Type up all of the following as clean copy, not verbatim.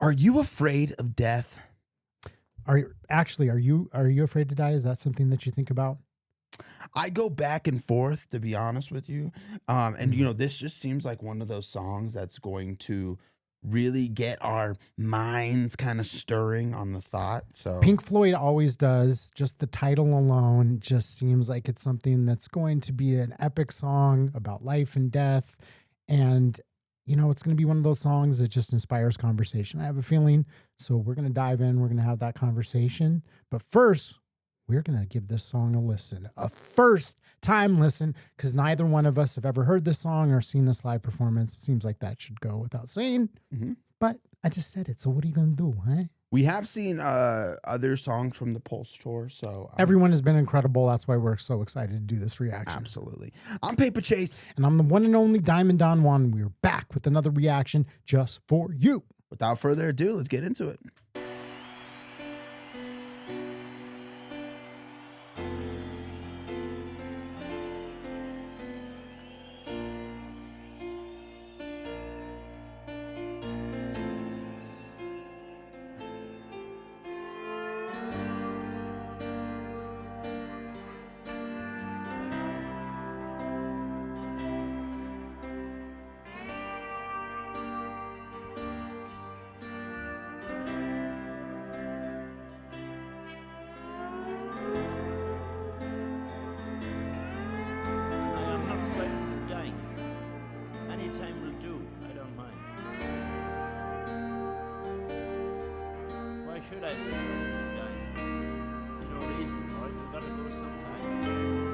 Are you afraid of death? Are you afraid to die? Is that something that you think about? I go back and forth, to be honest with you. And this just seems like one of those songs that's going to really get our minds kind of stirring on the thought. So Pink Floyd always does. Just the title alone just seems like it's something that's going to be an epic song about life and death. And, it's going to be one of those songs that just inspires conversation. I have a feeling. So we're going to dive in. We're going to have that conversation. But first, we're going to give this song a listen, a first time listen, because neither one of us have ever heard this song or seen this live performance. It seems like that should go without saying, but I just said it. So what are you going to do, huh? we have seen other songs from the Pulse tour. So Everyone has been incredible. That's why we're so excited to do this reaction. Absolutely. I'm Paper Chase. And I'm the one and only Diamond Don Juan. We're back with another reaction just for you. Without further ado, let's get into it. Should I be dying? There's no reason for it. We've got to go sometime.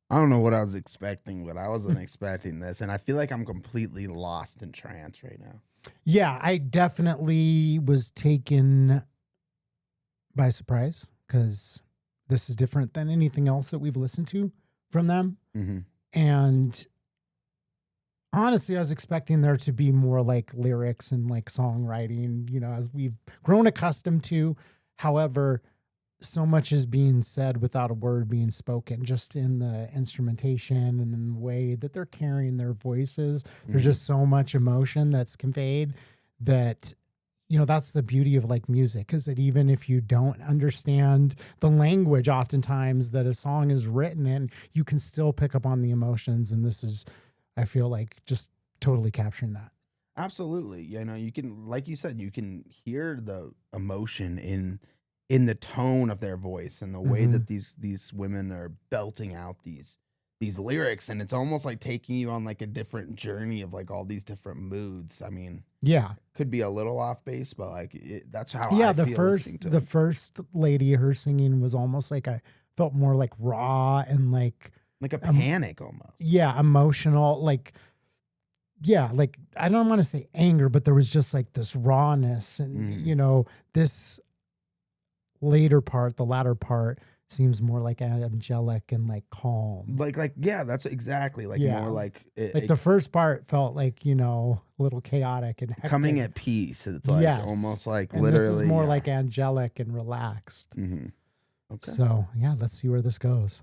I don't know what I was expecting, but I wasn't expecting this. And I feel like I'm completely lost in trance right now. Yeah, I definitely was taken by surprise because this is different than anything else that we've listened to from them. Mm-hmm. And Honestly, I was expecting there to be more like lyrics and like songwriting, as we've grown accustomed to. However, so much is being said without a word being spoken, just in the instrumentation and in the way that they're carrying their voices. There's Mhm. just so much emotion that's conveyed that, that's the beauty of like music, is that even if you don't understand the language, oftentimes that a song is written in, you can still pick up on the emotions. And this is, I feel like, just totally capturing that. Absolutely. You can, like you said, you can hear the emotion in the tone of their voice and the way Hmm. that these women are belting out these lyrics, and it's almost like taking you on like a different journey of like all these different moods. I mean, Yeah. could be a little off base, but like that's how Yeah, I the feel listening first to the them. first lady, her singing was almost like, I felt more like raw and like, Like a um panic almost. yeah, emotional, like, yeah, like, I don't want to say anger, but there was just like this rawness. And Mhm. this later part, the latter part, seems more like angelic and like calm. Like yeah, that's exactly like more Yeah, like like the first part felt like, a little chaotic and coming hectic. at peace. It's like Yes, almost like and this is literally, more yeah. like angelic and relaxed. Okay. So yeah, let's see where this goes.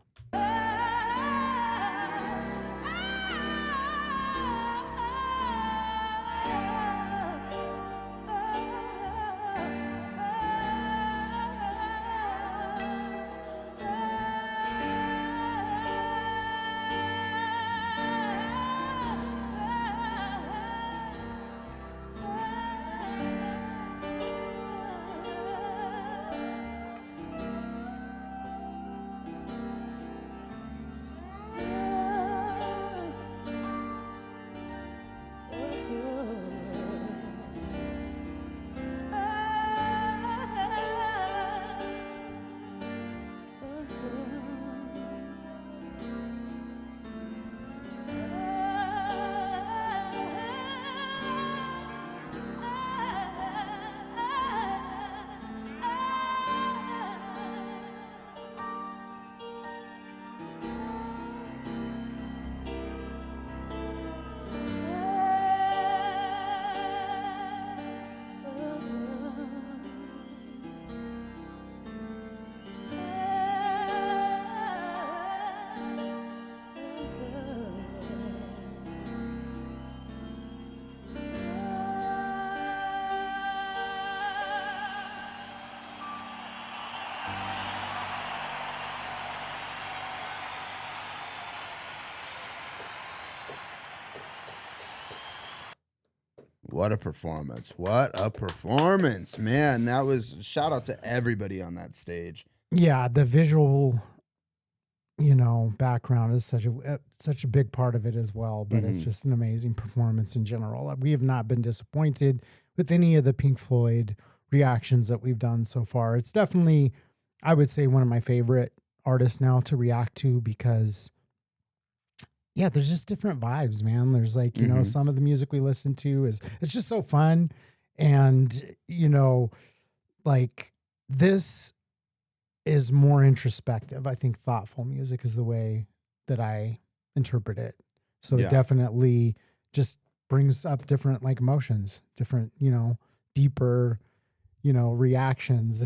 What a performance. What a performance, man. That was shout out to everybody on that stage. Yeah, the visual, background is such a big part of it as well. But it's Mhm. just an amazing performance in general. We have not been disappointed with any of the Pink Floyd reactions that we've done so far. It's definitely, I would say, one of my favorite artists now to react to, because yeah, there's just different vibes, man. There's like, Mhm. some of the music we listen to is, it's just so fun. And, like, this is more introspective. I think thoughtful music is the way that I interpret it. So it Yeah. definitely just brings up different like emotions, different, deeper, reactions,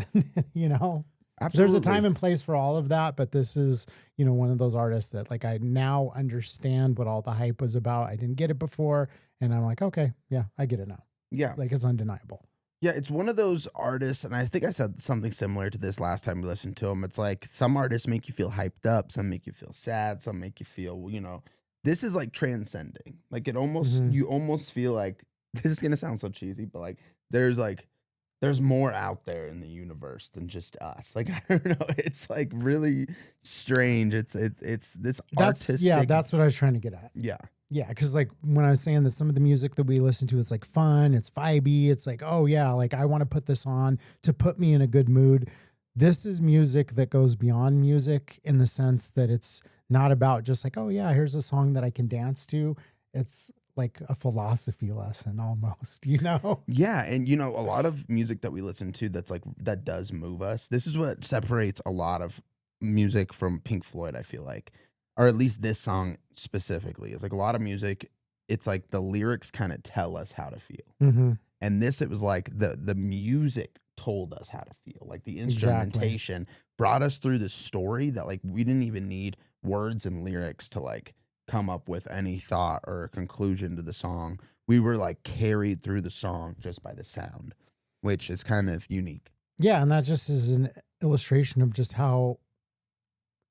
There's a time Absolutely. and place for all of that, but this is, one of those artists that like I now understand what all the hype was about. I didn't get it before, and I'm like, okay, yeah, I get it now. Yeah. Like, it's undeniable. Yeah, it's one of those artists, and I think I said something similar to this last time we listened to him. It's like some artists make you feel hyped up, some make you feel sad, some make you feel, this is like transcending. Like Hmm. you almost feel like this is gonna sound so cheesy, but like there's more out there in the universe than just us. Like I don't know, it's like really strange. It's this Yeah, artistic, that's what I was trying to get at. yeah, Yeah, because like when I was saying that some of the music that we listen to, it's like fun, it's vibey, it's like, oh yeah, like I want to put this on to put me in a good mood. This is music that goes beyond music, in the sense that it's not about just like, oh yeah, here's a song that I can dance to. It's like a philosophy lesson almost, you know? Yeah, and a lot of music that we listen to that's like that does move us. This is what separates a lot of music from Pink Floyd, I feel like. Or at least this song specifically. It's like a lot of music it's like the lyrics kind of tell us how to feel. Mm-hmm. And this, it was like the music told us how to feel. Like the instrumentation brought us through the story that like we didn't even need words and lyrics to like come up with any thought or conclusion to the song. We were like carried through the song just by the sound, which is kind of unique. Yeah, and that just is an illustration of just how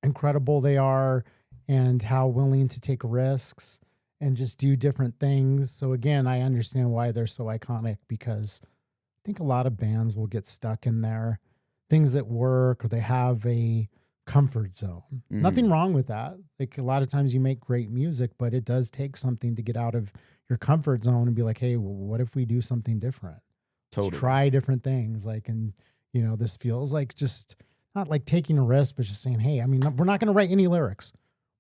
incredible they are and how willing to take risks and just do different things. So again, I understand why they're so iconic, because I think a lot of bands will get stuck in there, things that work, or they have a comfort zone. Nothing wrong with that. Like a lot of times you make great music, but it does take something to get out of your comfort zone and be like, hey, what if we do something different? Totally. Let's try different things. Like, and you know, this feels like just not like taking a risk, but just saying, hey, I mean, we're not going to write any lyrics.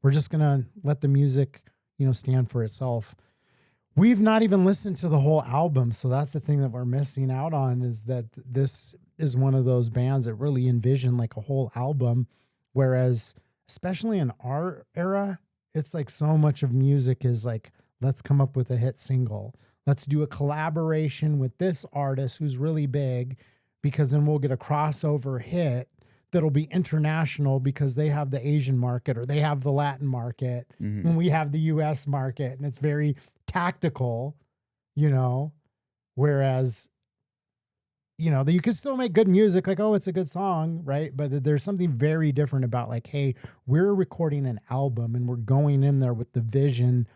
We're just going to let the music, you know, stand for itself. We've not even listened to the whole album. So that's the thing that we're missing out on, is that this is one of those bands that really envision like a whole album. Whereas, especially in our era, it's like so much of music is like, let's come up with a hit single. Let's do a collaboration with this artist who's really big, because then we'll get a crossover hit that'll be international because they have the Asian market or they have the Latin market and we have the US market, and it's very tactical, you know, whereas, you know, you can still make good music, like, oh, it's a good song, right? But there's something very different about like, hey, we're recording an album and we're going in there with the vision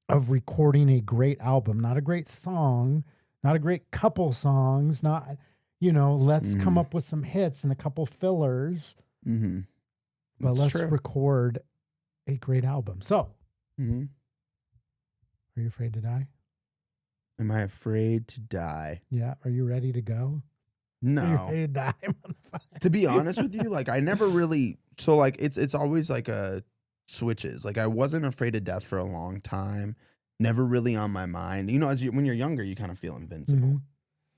of recording a great album, not a great song, not a great couple songs, not, you know, let's come up with some hits and a couple fillers, but let's record a great album. So, are you afraid to die? Am I afraid to die? Yeah. Are you ready to go? No. Are you ready to die? To be honest with you, like I never really, so like it's always like a switches. Like I wasn't afraid of death for a long time. Never really on my mind. You know, when you're younger, you kind of feel invincible.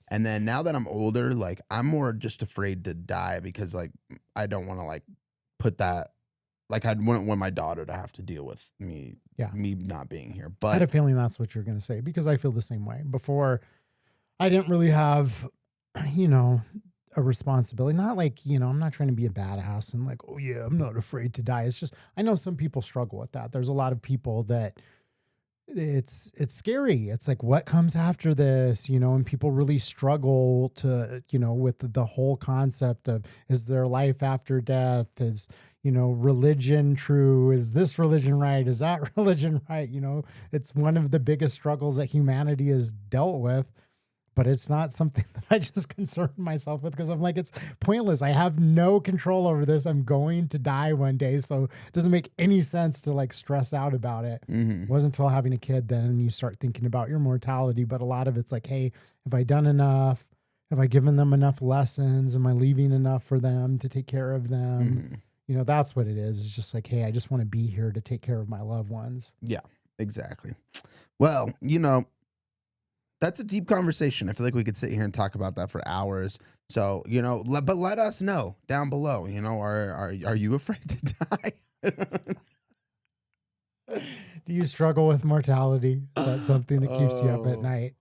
And then now that I'm older, like I'm more just afraid to die because like I don't want to like put that, like I wouldn't want my daughter to have to deal with me not being here. But I had a feeling that's what you're going to say, because I feel the same way. Before, I didn't really have, you know, a responsibility. Not like, you know, I'm not trying to be a badass and like, oh yeah, I'm not afraid to die. It's just, I know some people struggle with that. There's a lot of people that it's scary. It's like, what comes after this, you know, and people really struggle to, you know, with the whole concept of, is there life after death? Is, you know, religion true? Is this religion right? Is that religion right? You know, it's one of the biggest struggles that humanity has dealt with. But it's not something that I just concern myself with, because I'm like, it's pointless. I have no control over this. I'm going to die one day. So it doesn't make any sense to like stress out about it. It wasn't until having a kid then you start thinking about your mortality. But a lot of it's like, hey, have I done enough? Have I given them enough lessons? Am I leaving enough for them to take care of them? You know, that's what it is. It's just like, hey, I just want to be here to take care of my loved ones. Yeah, exactly. Well, you know, that's a deep conversation. I feel like we could sit here and talk about that for hours. So, you know, but let us know down below, you know, are you afraid to die? Do you struggle with mortality? Is that something that keeps you up at night?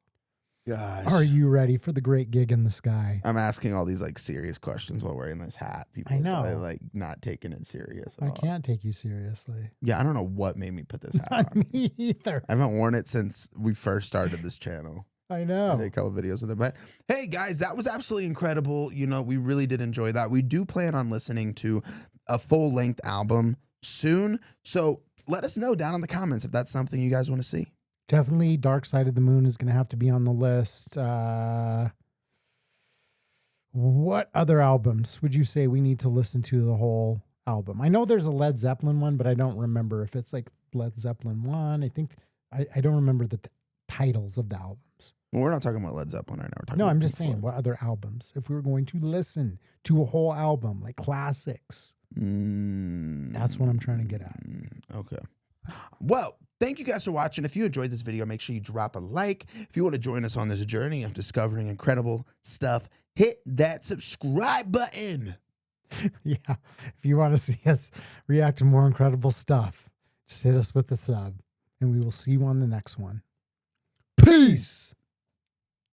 Gosh. Are you ready for the great gig in the sky? I'm asking all these like serious questions while wearing this hat. People I know. are like not taking it serious at I all. can't take you seriously. Yeah, I don't know what made me put this hat Not on. me either. I haven't worn it since we first started this channel. I I know. did a couple videos with it, but hey guys, that was absolutely incredible. You know, we really did enjoy that. We do plan on listening to a full length album soon. So let us know down in the comments if that's something you guys want to see. Definitely Dark Side of the Moon is going to have to be on the list. What other albums would you say we need to listen to the whole album? I know there's a Led Zeppelin one, but I don't remember if it's like Led Zeppelin 1. I think I don't remember the titles of the albums. Well, we're not talking about Led Zeppelin right now. We're talking No, about I'm just Pink saying, Floyd. what other albums? If we were going to listen to a whole album, like classics, that's what I'm trying to get at. Okay. Well, thank you guys for watching. If you enjoyed this video, make sure you drop a like. If you want to join us on this journey of discovering incredible stuff, hit that subscribe button. Yeah. If you want to see us react to more incredible stuff, just hit us with a sub, and we will see you on the next one. Peace.